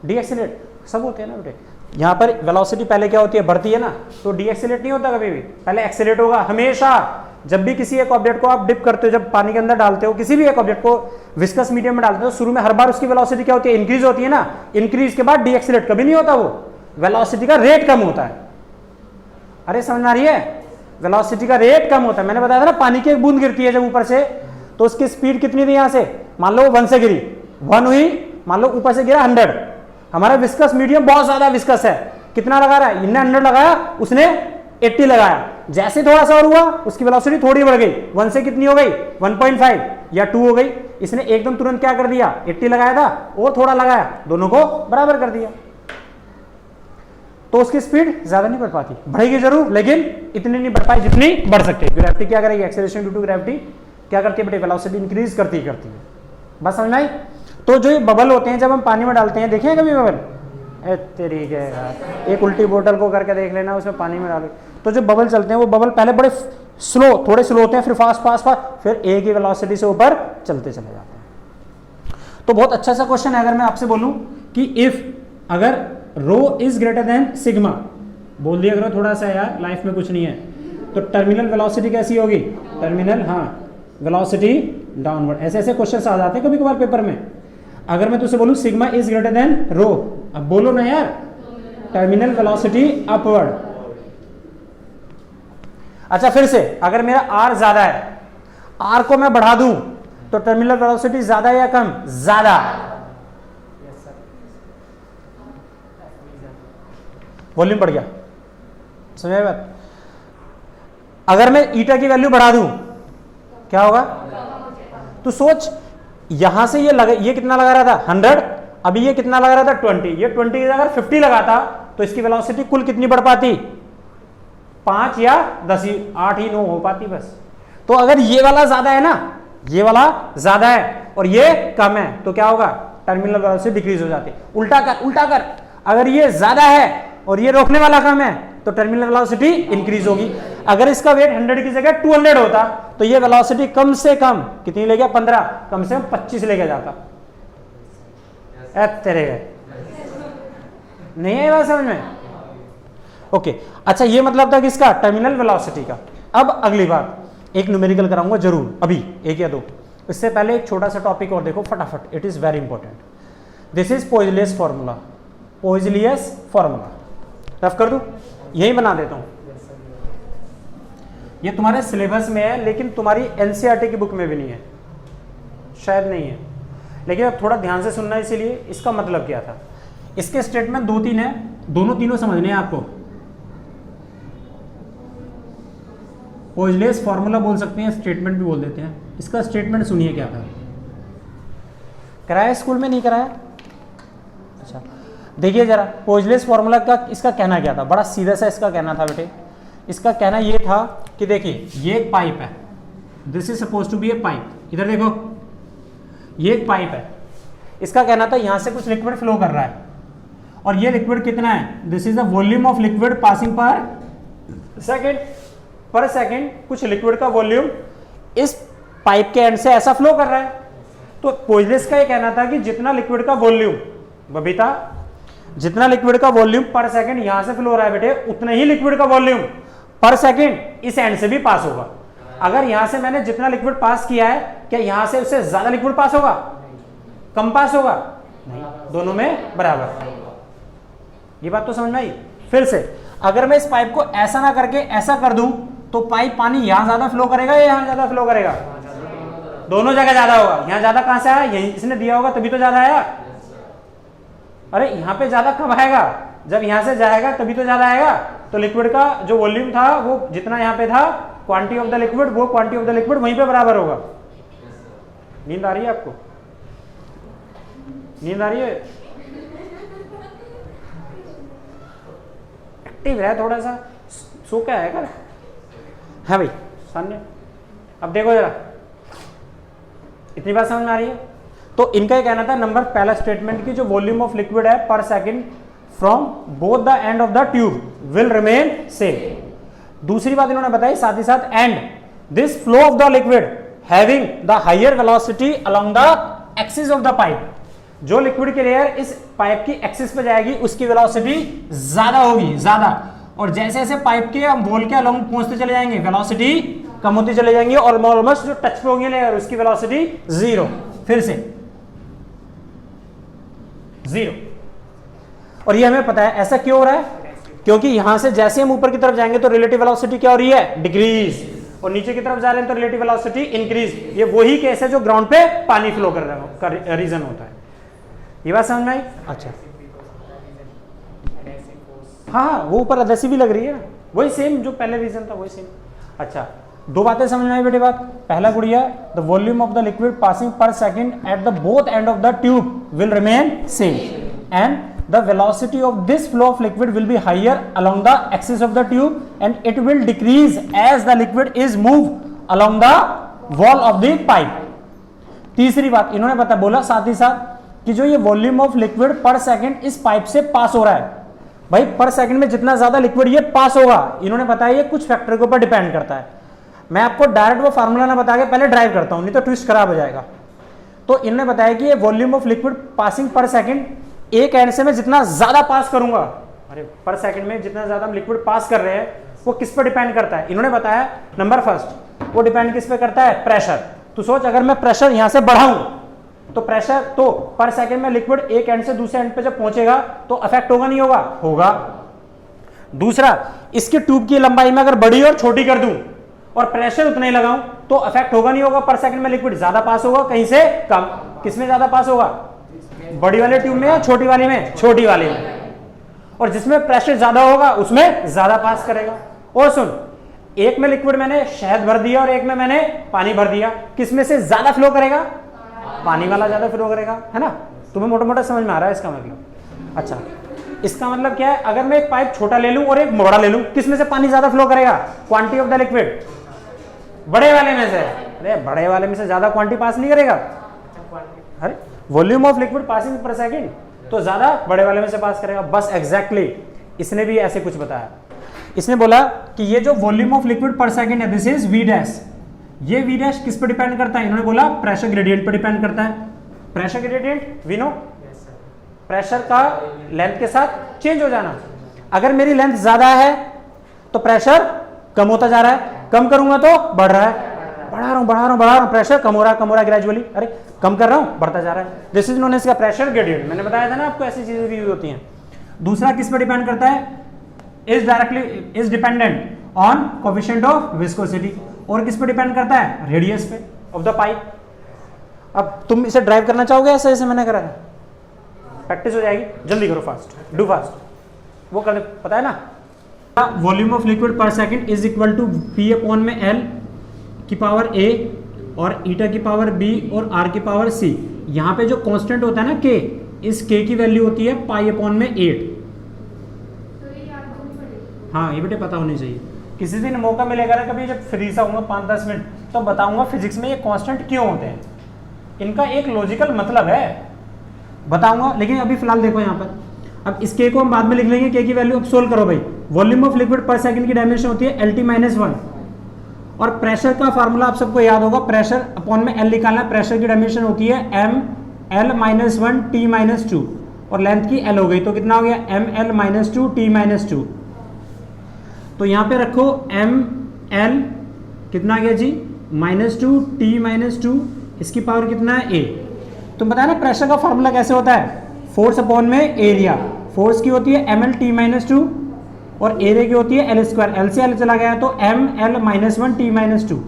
डीएक्सेलरेट, सब होते हैं ना बेटे। यहाँ पर वेलोसिटी पहले क्या होती है, बढ़ती है ना, तो डीएक्सेलरेट नहीं होता कभी भी, पहले एक्सेलरेट होगा हमेशा। जब भी किसी एक ऑब्जेक्ट को आप डिप करते हो, जब पानी के अंदर डालते हो, किसी भी एक ऑब्जेक्ट को विस्कस मीडियम में डालते हो, शुरू में हर बार उसकी वेलोसिटी क्या होती है, इंक्रीज होती है ना, इंक्रीज के बाद डीएक्सेलरेट कभी नहीं होता, वो वेलोसिटी का रेट कम होता है। अरे समझ आ रही है, वेलोसिटी का रेट कम होता है। मैंने बताया था ना, पानी की एक बूंद गिरती है जब ऊपर से, तो उसकी स्पीड कितनी थी, यहां से मान लो 1 से गिरी, 1 हुई, मान लो ऊपर से गिरा 100। हमारा विस्कस मीडियम बहुत ज्यादा विस्कस है, कितना लगा रहा है, इनने 100 लगाया, उसने 80 लगाया, जैसे थोड़ा सा और हुआ उसकी वेलोसिटी थोड़ी बढ़ गई, 1 से कितनी हो गई 1.5, या 2 हो गई। इसने एकदम तुरंत क्या कर दिया, 80 लगाया था, वो थोड़ा लगाया, दोनों को बराबर कर दिया। तो उसकी स्पीड ज्यादा नहीं बढ़ पाती, बढ़ेगी जरूर लेकिन इतनी नहीं बढ़ पाई जितनी बढ़ सकती है। ग्रेविटी क्या करेगी, एक्सेलरेशन ड्यू टू ग्रेविटी क्या करती है बेटे, वेलोसिटी इंक्रीज करती है। बस समझ में आई। तो जो ये बबल होते हैं जब हम पानी में डालते हैं, देखे हैं कभी बबल, तेरी के यार एक उल्टी बोतल को करके देख लेना, उसमें पानी में डाले तो जो बबल चलते हैं वो बबल पहले बड़े स्लो, थोड़े स्लो होते हैं, फिर फास्ट फास्ट फास्ट, फिर एक ही वेलोसिटी से ऊपर चलते चले जाते हैं। तो बहुत अच्छा सा क्वेश्चन है। अगर मैं आपसे बोलूं कि इफ अगर रो इज ग्रेटर देन सिग्मा, बोल दिया करो थोड़ा सा यार, लाइफ में कुछ नहीं है, तो टर्मिनल वेलोसिटी कैसी होगी, टर्मिनल वेलोसिटी डाउनवर्ड। ऐसे ऐसे क्वेश्चन आ जाते हैं कभी कभार पेपर में। अगर मैं तुझसे बोलूं सिग्मा इज ग्रेटर देन रो, अब बोलो ना यार, टर्मिनल वेलोसिटी अपवर्ड। अच्छा फिर से, अगर मेरा आर ज्यादा है, आर को मैं बढ़ा दूं तो टर्मिनल वेलोसिटी ज्यादा या कम, ज्यादा। वॉल्यूम बढ़ गया, समझ बात। अगर मैं ईटा की वैल्यू बढ़ा दूं क्या होगा, तो सोच यहां से ये कितना लगा रहा था 100, अभी ये कितना लगा रहा था 20, ये 20 की जगह 50 लगाता तो इसकी वेलोसिटी कुल कितनी बढ़ पाती, 5 या 10 ही, 8 ही 9 हो पाती बस। तो अगर ये वाला ज्यादा है ना, ये वाला ज्यादा है और ये कम है तो क्या होगा, टर्मिनल वेलोसिटी डिक्रीज हो जाती है। उल्टा कर, अगर ये ज्यादा है और ये रोकने वाला कम है तो टर्मिनल वेलोसिटी इंक्रीज होगी। अगर इसका वेट 100 की जगह 200 होता तो ये वेलोसिटी कम से कम कितनी ले गया, 15, कम से कम 25 लेके जाता। तेरे नहीं है बात समझ में, ओके। अच्छा ये मतलब था किसका, टर्मिनल वेलोसिटी का। अब अगली बात, एक न्यूमेरिकल कराऊंगा जरूर अभी, एक या दो। इससे पहले एक छोटा सा टॉपिक और देखो फटाफट, it is very important. This is Poiseuille's formula, Poiseuille's formula rough कर दूं, यही बना देता हूं। ये तुम्हारे सिलेबस में है लेकिन तुम्हारी एनसीईआरटी की बुक में भी नहीं है, शायद नहीं है, लेकिन अब थोड़ा ध्यान से सुनना। इसीलिए इसका मतलब क्या था, इसके स्टेटमेंट 2-3 है, तीनों समझने हैं आपको। पोइजलियस फॉर्मूला बोल सकते हैं, स्टेटमेंट भी बोल देते हैं। इसका स्टेटमेंट सुनिए क्या था, कराया स्कूल में, नहीं कराया, अच्छा देखिए जरा। पोइजलियस फॉर्मूला का इसका कहना क्या था, बड़ा सीधा सा इसका कहना था बेटे। इसका कहना ये था कि देखिए ये एक पाइप है, this is suppose to be a pipe, इधर देखो ये एक पाइप है। इसका कहना था यहां से कुछ लिक्विड फ्लो कर रहा है और ये लिक्विड कितना है, this is the volume of liquid passing पर सेकेंड। कुछ लिक्विड का वॉल्यूम इस पाइप के एंड से ऐसा फ्लो कर रहा है। तो पोइजलियस का ये कहना था कि जितना लिक्विड का वॉल्यूम, बबीता जितना लिक्विड का वॉल्यूम पर सेकंड यहां से फ्लो हो रहा है बेटे, उतना ही लिक्विड का वॉल्यूम पर सेकंड इस एंड से भी पास होगा। अगर यहां से मैंने जितना लिक्विड पास किया है, क्या यहां से उससे ज्यादा लिक्विड पास होगा, कम पास होगा, नहीं, दोनों में बराबर। ये बात तो समझ में आई। फिर से अगर मैं इस पाइप को ऐसा ना करके ऐसा कर दूं तो पाइप पानी यहां ज्यादा फ्लो करेगा या यहां ज्यादा फ्लो करेगा, दोनों जगह ज्यादा होगा। यहां ज्यादा कहां से आया, यही इसने दिया होगा तभी तो ज्यादा आया। अरे यहाँ पे ज्यादा कब आएगा, जब यहां से जाएगा तभी तो ज्यादा आएगा। तो लिक्विड का जो वॉल्यूम था वो जितना यहाँ पे था, क्वांटिटी ऑफ द लिक्विड, वो क्वांटिटी ऑफ द लिक्विड वहीं पे बराबर होगा। नींद आ रही है आपको, नींद आ रही है, एक्टिव है थोड़ा सा, सो क्या है कर, है भाई सान्य। अब देखो जरा, इतनी बात समझ में आ रही है। तो इनका ये कहना था नंबर, पहला स्टेटमेंट की जो वॉल्यूम ऑफ लिक्विड है पर second from both the end of the tube will remain same. दूसरी बात इन्होंने बताई साथ ही साथ, and this flow of the liquid having the higher velocity along the axis of the pipe. जो लिक्विड की लेयर इस पाइप की एक्सिस पे जाएगी उसकी वेलोसिटी ज्यादा होगी, ज्यादा। और जैसे जैसे पाइप के हम बोल के अलोंग पहुंचते चले जाएंगे वेलोसिटी कम होती चले जाएंगी और ऑलमोस्ट जो टच पे होंगे लेयर उसकी वेलोसिटी 0। फिर से 0। और ये हमें पता है ऐसा क्यों हो रहा है, क्योंकि यहां से जैसे हम ऊपर की तरफ जाएंगे तो रिलेटिव वेलोसिटी क्या हो रही है, डिक्रीज, और नीचे की तरफ जा रहे हैं तो रिलेटिव वेलोसिटी इंक्रीज। ये वही केस है जो ग्राउंड पे पानी फ्लो कर रहा है का रीजन होता है। ये बात समझ में आई। अच्छा हाँ, वो ऊपर अदसी भी लग रही है ना, वही सेम जो पहले रीजन था वही सेम। अच्छा दो बातें समझ में आई बेटे बात। पहला गुड़िया, the volume of the liquid passing per second at the both end of the tube will remain same and the velocity of this flow of liquid will be higher along the axis of the tube and it will decrease as the liquid is moved along the wall of the pipe। तीसरी बात इन्होंने बता बोला साथ ही साथ कि जो ये volume of liquid per second इस पाइप से पास हो रहा है, भाई पर सेकंड में जितना ज्यादा लिक्विड ये पास होगा, इन्होंने बताया ये कुछ फैक्टर के ऊपर डिपेंड करता है। मैं आपको डायरेक्ट वो फार्मूला ना बता के पहले ड्राइव करता हूं, नहीं तो ट्विस्ट खराब हो जाएगा। तो इन्होंने बताया कि ये volume of liquid passing per second, एक एंड से मैं जितना ज्यादा पास करूंगा, अरे पर सेकंड में जितना ज्यादा हम लिक्विड पास कर रहे हैं वो किस पर डिपेंड करता है। इन्होंने बताया नंबर फर्स्ट, वो डिपेंड किस पे करता है, प्रेशर। तो सोच अगर मैं प्रेशर यहां से बढ़ाऊं तो प्रेशर तो पर सेकंड में लिक्विड एक एंड से दूसरे एंड पे जब पहुंचेगा तो अफेक्ट होगा नहीं होगा, होगा। दूसरा, इसके ट्यूब की लंबाई में अगर बड़ी और छोटी कर दूं और प्रेशर उतना ही लगाऊं तो अफेक्ट होगा नहीं होगा, पर सेकंड में लिक्विड ज्यादा पास होगा कहीं से कम। किसमें ज्यादा पास होगा, बड़ी वाले ट्यूब में या छोटी वाली में, छोटी वाली में। और जिसमें प्रेशर ज्यादा होगा उसमें ज्यादा पास करेगा। और सुन, एक में लिक्विड मैंने शहद भर दिया और एक में मैंने पानी भर दिया, किसमें से ज्यादा फ्लो करेगा, पानी वाला ज्यादा फ्लो करेगा, है ना। तुम्हें मोटा मोटा समझ में आ रहा है इसका मतलब। अच्छा, इसका मतलब क्या है, अगर मैं एक पाइप छोटा ले लूं और एक बड़ा ले लूं, किसमें से पानी ज्यादा फ्लो करेगा, क्वांटिटी ऑफ द लिक्विड बड़े वाले में से। अरे बड़े वाले में से ज्यादा क्वांटिटी पास नहीं करेगा, अरे volume of liquid passing per second तो ज्यादा बड़े वाले में से पास करेगा। बस एग्जैक्टली इसने भी ऐसे कुछ बताया। इसने बोला कि ये जो volume of liquid per second है, दिस इज वी डैश। ये वी डैश किस पर डिपेंड करता है, इन्होंने बोला प्रेशर ग्रेडियंट पर डिपेंड करता है। Pressure gradient we know, pressure का लेंथ के साथ चेंज हो जाना। अगर मेरी लेंथ ज्यादा है तो प्रेशर कम होता जा रहा है, कम करूंगा तो बढ़ रहा है, बढ़ा रहा हूं, प्रेशर कम हो रहा है ग्रेजुअली, अरे कम कर रहा हूं बढ़ता जा रहा है। दिस इज नोन एज का प्रेशर ग्रेडियंट। मैंने बताया था ना आपको, ऐसी चीजें भी यूज होती हैं। दूसरा किस पर डिपेंड करता है, is dependent on coefficient of viscosity. और किस पर डिपेंड करता है, रेडियस पे ऑफ द पाइप। अब तुम इसे ड्राइव करना चाहोगे ऐसे जैसे मैंने करा है, प्रैक्टिस हो जाएगी, जल्दी करो, फास्ट डू फास्ट। वो कर पता है ना, volume of liquid per second is equal to P upon में एल की पावर a और ईटा की पावर b और r की पावर c। यहाँ पे जो कांस्टेंट होता है ना k, इस k की वैल्यू होती है पाई अपॉन में 8। हाँ ये बेटे पता होनी चाहिए। किसी दिन मौका मिलेगा ना कभी, जब फ्री सा होऊंगा 5-10 मिनट, तो बताऊंगा फिजिक्स में ये कांस्टेंट क्यों होते हैं, इनका एक लॉजिकल मतलब है, बताऊंगा। लेकिन अभी फिलहाल देखो यहाँ पर, अब इस k को हम बाद में लिख लेंगे, k की वैल्यू अब सोल्व करो भाई। Volume of liquid per second की डायमेंशन होती है LT-1 और प्रेशर का फार्मूला आप सबको याद होगा, प्रेशर अपॉन में L निकालना है। प्रेशर की डायमेंशन होती है ML-1 T-2 और लेंथ की L हो गई, तो कितना हो गया ML-2 T-2। तो यहाँ पे रखो ML कितना आ गया जी, -2 T-2, इसकी पावर कितना है A। तुम बताया ना प्रेशर का फार्मूला कैसे होता है, फोर्स अपॉन में एरिया। फोर्स की होती है ML-T-2 और एरिया की होती है L²। L से L चला गया तो ML-1 T-2।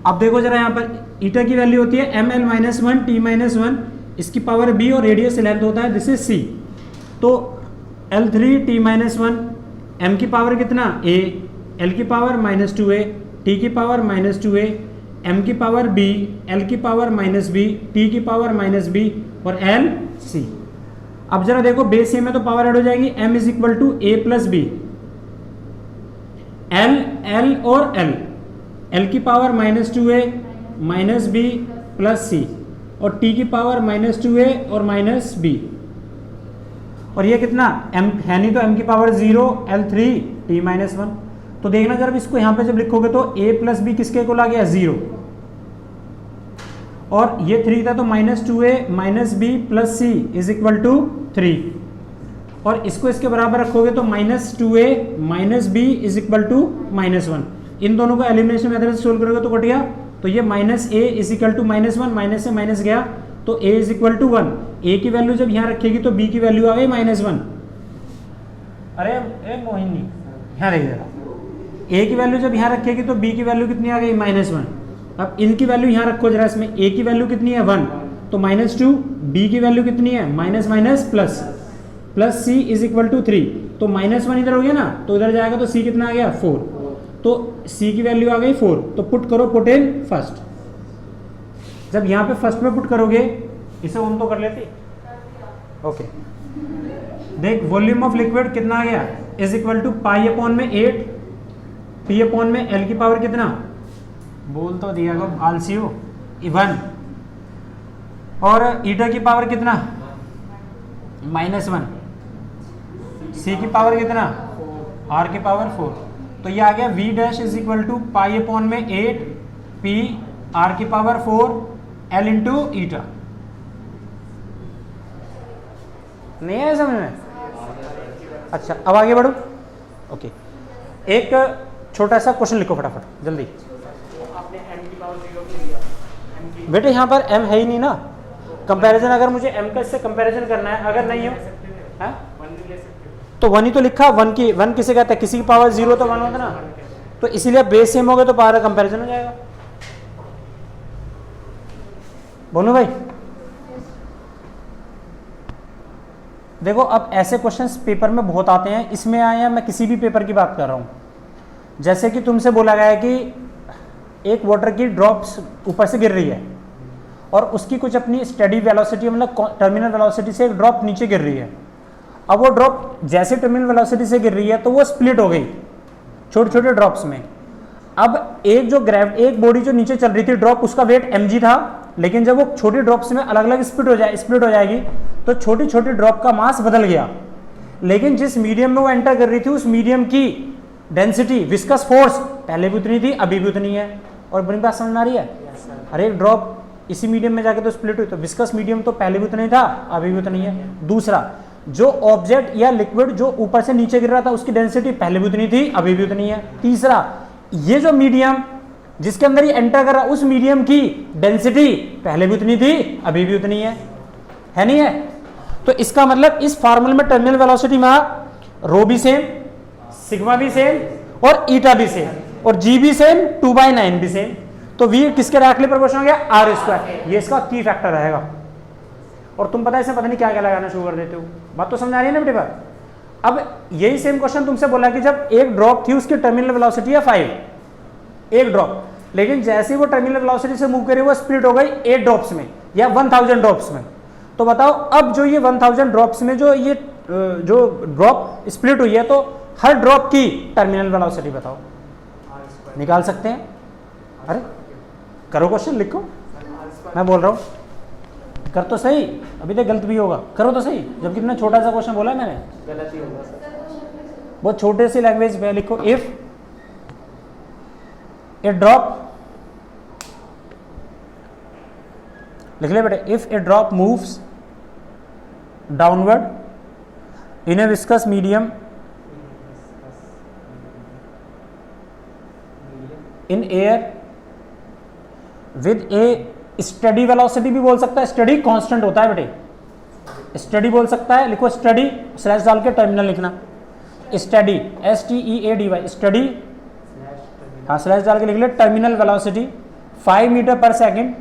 अब देखो जरा यहाँ पर ईटा की वैल्यू होती है ML-1 T-1, इसकी पावर B और रेडियस लेंथ होता है दिस इज C। तो L3 T-1, M की पावर कितना A, L की पावर -2A, T की पावर -2A, M की पावर B, L की पावर -B, T की पावर -B और L C। अब जरा देखो बेस से में तो पावर ऐड हो जाएगी, M is equal to A plus B, L और L की power -2A -B plus C और T की पावर -2A और -B। और ये कितना M है नहीं तो M की पावर 0, L3 T-1। तो देखना जरा इसको यहाँ पे जब लिखोगे तो A प्लस बी किसके को ला गया 0 और ये 3 था तो -2A -B plus C is equal to 3 और इसको इसके बराबर रखोगे तो -2A -B is equal to -1। इन दोनों को एलिमिनेशन मेथड से सोल्व करोगे तो कट गया। तो ये -A is equal to -1, minus से माइनस गया तो A is equal to 1। A की वैल्यू जब यहाँ रखेगी तो B की वैल्यू आ गई -1। अरे मोहिनी यहाँ देख जरा, A की वैल्यू जब यहाँ रखेगी तो B की वैल्यू कितनी आ गई -1। अब इनकी वैल्यू यहाँ रखो जरा, इसमें A की वैल्यू कितनी है 1 तो -2, B की वैल्यू कितनी है minus plus C is equal to 3 तो -1 इधर हो गया ना तो इधर जाएगा तो C कितना आ गया 4। तो C की वैल्यू आ गई 4, तो पुट करो, पुट इन फर्स्ट। जब यहाँ पे फर्स्ट में पुट करोगे, इसे ऑन तो कर लेती, ओके। देख वॉल्यूम ऑफ लिक्विड कितना आ गया, is equal to pi upon में 8, पी अपॉन में एल की पावर कितना, बोल तो दिया गो आलसी हो, 1, और ईटा की पावर कितना, -1, सी की पावर कितना, आर की पावर 4, तो ये आ गया V dash is equal to pi upon में 8 पी आर की पावर 4 एल इंटू ईटा। नहीं है समझ में? अच्छा अब आगे बढ़ो, ओके। एक छोटा सा क्वेश्चन लिखो फटाफट जल्दी। आपने m की पावर 0 क्यों लिया? m की बेटे यहाँ पर m है ही नहीं ना, कंपैरिजन अगर मुझे m का इससे कंपैरिजन करना है, अगर नहीं हो ले सकते थे, है 1 भी ले सकते थे। तो 1 ही तो लिखा, 1 किसे कहते हैं, किसी की पावर 0 तो 1 होता ना, तो इसीलिए बेस सेम हो गए तो पावर का कंपैरिजन हो जाएगा। बोलो भाई, देखो अब ऐसे क्वेश्चंस पेपर में बहुत आते हैं, इसमें आए हैं, मैं किसी भी पेपर की बात कर रहा हूं। जैसे कि तुमसे बोला गया है कि एक वाटर की ड्रॉप्स ऊपर से गिर रही है और उसकी कुछ अपनी स्टेडी वेलोसिटी, मतलब टर्मिनल वेलोसिटी से एक ड्रॉप नीचे गिर रही है। अब वो ड्रॉप जैसे टर्मिनल वेलोसिटी से गिर रही है तो वो स्प्लिट हो गई छोटे छोटे ड्रॉप्स में। अब एक बॉडी जो नीचे चल रही थी ड्रॉप, उसका वेट mg था, लेकिन जब वो छोटी ड्रॉप्स में अलग अलग स्प्लिट हो जाएगी तो छोटी छोटी ड्रॉप का मास बदल गया, लेकिन जिस मीडियम में वो एंटर कर रही थी उस मीडियम की डेंसिटी, विस्कस फोर्स पहले भी उतनी थी, अभी भी उतनी है। और बड़ी बात समझ में आ रही है? हर एक ड्रॉप इसी मीडियम में जाके तो स्प्लिट हुई, तो विस्कस मीडियम तो पहले भी उतना ही था, अभी भी उतनी है। दूसरा, जो ऑब्जेक्ट या लिक्विड जो ऊपर से नीचे गिर रहा था उसकी डेंसिटी पहले भी उतनी थी, अभी भी उतनी है। तीसरा, ये जो मीडियम जिसके अंदर ये एंटर कर रहा है उस मीडियम की डेंसिटी पहले भी उतनी थी, अभी भी उतनी है नहीं है? तो इसका मतलब इस फार्मूले में टर्मिनल वेलोसिटी में रो भी सेम, सिग्मा भी सेम और ईटा भी सेम और जी भी सेम, 2/9 भी सेम। तो v किसके डायरेक्टली प्रोपोर्शनल हो गया, आर स्क्वायर। ये इसका की फैक्टर रहेगा। और तुम पता है इसमें पता नहीं क्या क्या लगाना शुरू कर देते हो। बात तो समझ आ रही है ना बेटे बात? अब यही सेम क्वेश्चन तुमसे बोला कि जब एक ड्रॉप थी उसकी टर्मिनल वेलोसिटी है 5, एक ड्रॉप, लेकिन जैसे ही वो टर्मिनल वेलोसिटी से मूव करे वो स्प्लिट हो गई 8 ड्रॉप्स में या 1000 ड्रॉप्स में। तो बताओ अब जो ये 1000 ड्रॉप्स में जो ये जो ड्रॉप स्प्लिट हुई है, तो हर ड्रॉप की टर्मिनल वेलोसिटी बताओ, निकाल सकते हैं? अरे करो क्वेश्चन, लिखो, मैं बोल रहा हूँ कर तो सही, अभी तक गलत भी होगा, करो तो सही, जबकि इतना छोटा सा क्वेश्चन बोला है मैंने, गलत ही होगा सर। बहुत छोटे सी लैंग्वेज में लिखो। इफ ए ड्रॉप, लिख ले बेटे, if A drop moves downward in A viscous medium in air with A study velocity, भी बोल सकता है, स्टडी कांस्टेंट होता है बेटे, स्टडी बोल सकता है, लिखो स्टडी, स्लैश डाल के टर्मिनल लिखना, स्टडी STEADY, स्टडी, हाँ स्लैश डाल के लिख ले, टर्मिनल वेलोसिटी 5 मीटर पर second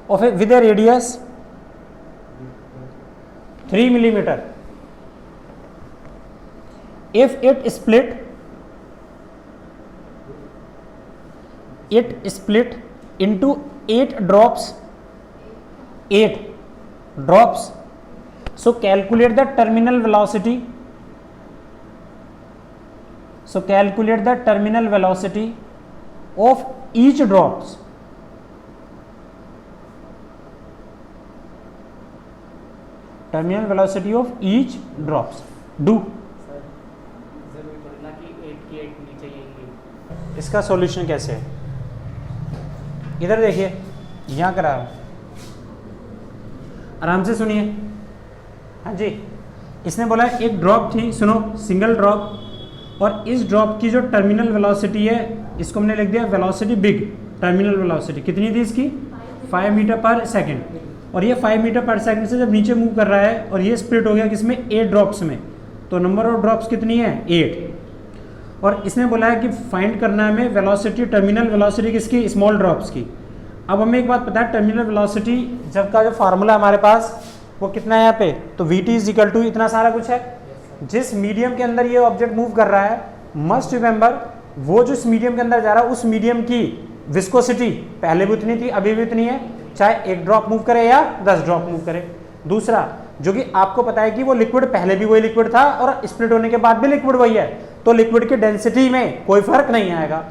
of A with A radius 3 millimetre, if it split into 8 drops, so calculate the terminal velocity, of each drops, terminal velocity of each drops. Do जरूरी थोड़ी ना कि 8 की 8 नीचे यही। इसका सॉल्यूशन कैसे है, इधर देखिए, यहाँ करा रहा हूँ, आराम से सुनिए। हाँ जी, इसने बोला एक ड्रॉप थी, सुनो, सिंगल ड्रॉप, और इस ड्रॉप की जो टर्मिनल वेलोसिटी है, इसको हमने लिख दिया वेलोसिटी बिग, टर्मिनल वेलोसिटी कितनी थी इसकी, 5 मीटर पर सेकेंड, और ये 5 मीटर पर सेकेंड से जब नीचे मूव कर रहा है और ये स्प्लिट हो गया किसमें, 8 ड्रॉप्स में, तो नंबर ऑफ ड्रॉप्स कितनी है, 8। और इसने बोला है कि फाइंड करना है हमें वेलोसिटी, टर्मिनल वेलोसिटी किसकी, स्मॉल ड्रॉप्स की। अब हमें एक बात पता है, टर्मिनल वेलोसिटी जब का जो फार्मूला हमारे पास वो कितना है यहाँ पे, तो VT इज इक्वल टू इतना सारा कुछ है, जिस मीडियम के अंदर ये ऑब्जेक्ट मूव कर रहा है, मस्ट रिमेंबर वो जो इस मीडियम के अंदर जा रहा है उस मीडियम की विस्कोसिटी पहले भी उतनी थी, अभी भी उतनी है, चाहे 1 ड्रॉप मूव करे या 10 ड्रॉप मूव करे। दूसरा, जो कि आपको पता है कि वो लिक्विड पहले भी वही लिक्विड था और स्प्लिट होने के बाद भी लिक्विड वही है, तो लिक्विड की डेंसिटी में कोई फर्क नहीं आएगा।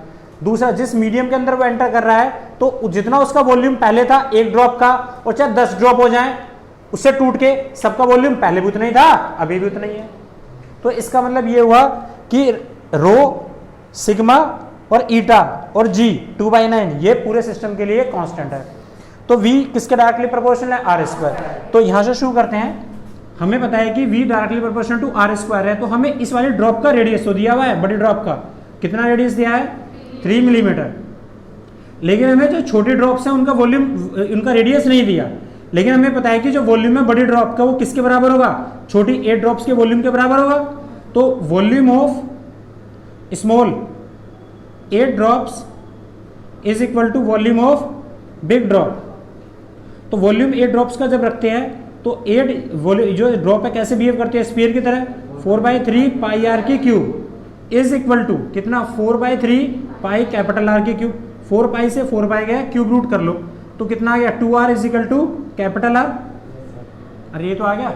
दूसरा, जिस मीडियम के अंदर वो एंटर कर रहा है तो जितना उसका वॉल्यूम पहले था 1 ड्रॉप का, और चाहे 10 ड्रॉप हो जाए उससे टूट के, सबका वॉल्यूम पहले भी उतना ही था, अभी भी उतना ही है। तो इसका मतलब ये हुआ कि रो, सिग्मा और ईटा और जी 2/9 ये पूरे सिस्टम के लिए कांस्टेंट है। तो v किसके डायरेक्टली प्रोपोर्शनल है? R square. तो यहां से शुरू करते हैं। हमें पता है कि v directly proportional to R square है, तो हमें इस वाली ड्रॉप का रेडियस तो दिया हुआ है, बड़ी ड्रॉप का कितना रेडियस दिया है? 3 मिलीमीटर। लेकिन हमें जो छोटी ड्रॉप्स हैं उनका वॉल्यूम, उनका रेडियस नहीं दिया, लेकिन हमें पता है कि जो वॉल्यूम है बड़ी ड्रॉप का वो किसके बराबर होगा? छोटी 8 ड्रॉप्स के वॉल्यूम के बराबर होगा। तो volume of small 8 drops is equal to volume of big drop. तो वॉल्यूम 8 ड्रॉप्स का जब रखते हैं तो 8 जो ड्रॉप है कैसे बिहेव करते हैं? स्फीयर की तरह। 4/3 पाई आर की क्यूब इज इक्वल टू कितना? 4/3 पाई कैपिटल आर की क्यूब। 4 पाई से 4 पाई गया, क्यूब रूट कर लो तो कितना आ गया? 2r is equal to capital R. अरे ये तो आ गया।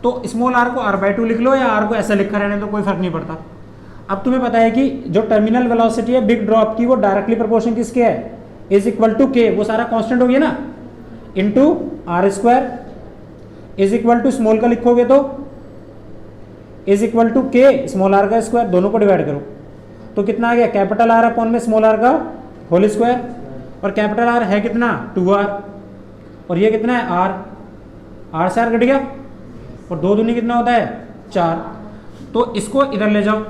तो स्मॉल आर को r/2 लिख लो या r को ऐसा लिखा रहने तो कोई फर्क नहीं पड़ता। अब तुम्हें पता है कि जो टर्मिनल वेलोसिटी है बिग ड्रॉप की वो डायरेक्टली प्रोपोर्शन किसके है? इज इक्वल टू के, वो सारा कांस्टेंट हो गया ना, into R square is equal to small का लिखोगे तो is equal to K small R का स्क्वायर, दोनों को डिवाइड करो तो कितना आ गया? कैपिटल आर अपॉन में स्मॉल आर का होल स्क्वायर। और कैपिटल आर है कितना? 2r, और ये कितना है? r से r कट गया, और 2 दूनी कितना होता है? 4। तो इसको इधर ले जाओ।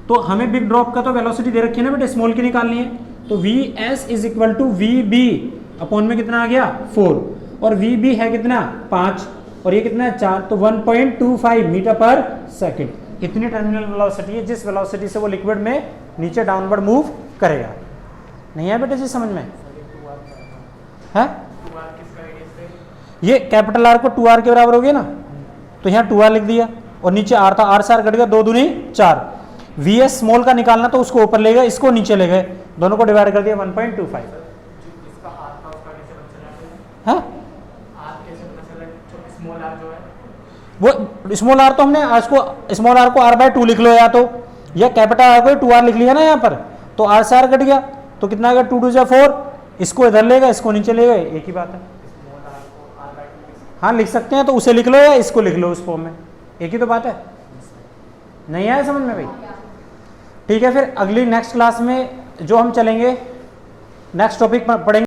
तो हमें बिग ड्रॉप का तो वेलोसिटी दे रखी है ना बेटे, स्मॉल की निकालनी है। तो vs is equal to vb अपॉन में कितना आ गया? 4, और vb है कितना? 5, और ये कितना है? 4, तो 1.25 मीटर पर सेकेंड। इतनी टर्मिनल वेलोसिटी है जिस वेलोसिटी से वो लिक्विड में नीचे डाउनवर्ड मूव करेगा। नहीं है बेटे जी समझ में? है ये कैपिटल आर को 2r के बराबर हो गया ना, तो यहाँ 2r लिख दिया, और नीचे r था, r से r कट गया, 2 दूनी 4। vs स्मॉल का निकालना तो उसको ऊपर ले गए, इसको नीचे ले गए, दोनों को डिवाइड कर दिया 1.25। हाँ वो स्मॉल आर तो हमने आज को स्मॉल आर को r/2 लिख लो, या तो या कैपिटल आर को 2r लिख लिया ना यहाँ पर, तो r से r कट गया तो कितना आ गया? 2 2 जा 4, इसको इधर ले गए, इसको नीचे ले गए, एक ही बात है। हाँ लिख सकते हैं, तो उसे लिख लो या इसको लिख लो उस फॉर्म में, एक ही तो बात है। नहीं आया समझ में भाई? ठीक है, फिर अगली नेक्स्ट क्लास में जो हम चलेंगे नेक्स्ट टॉपिक पढ़ेंगे।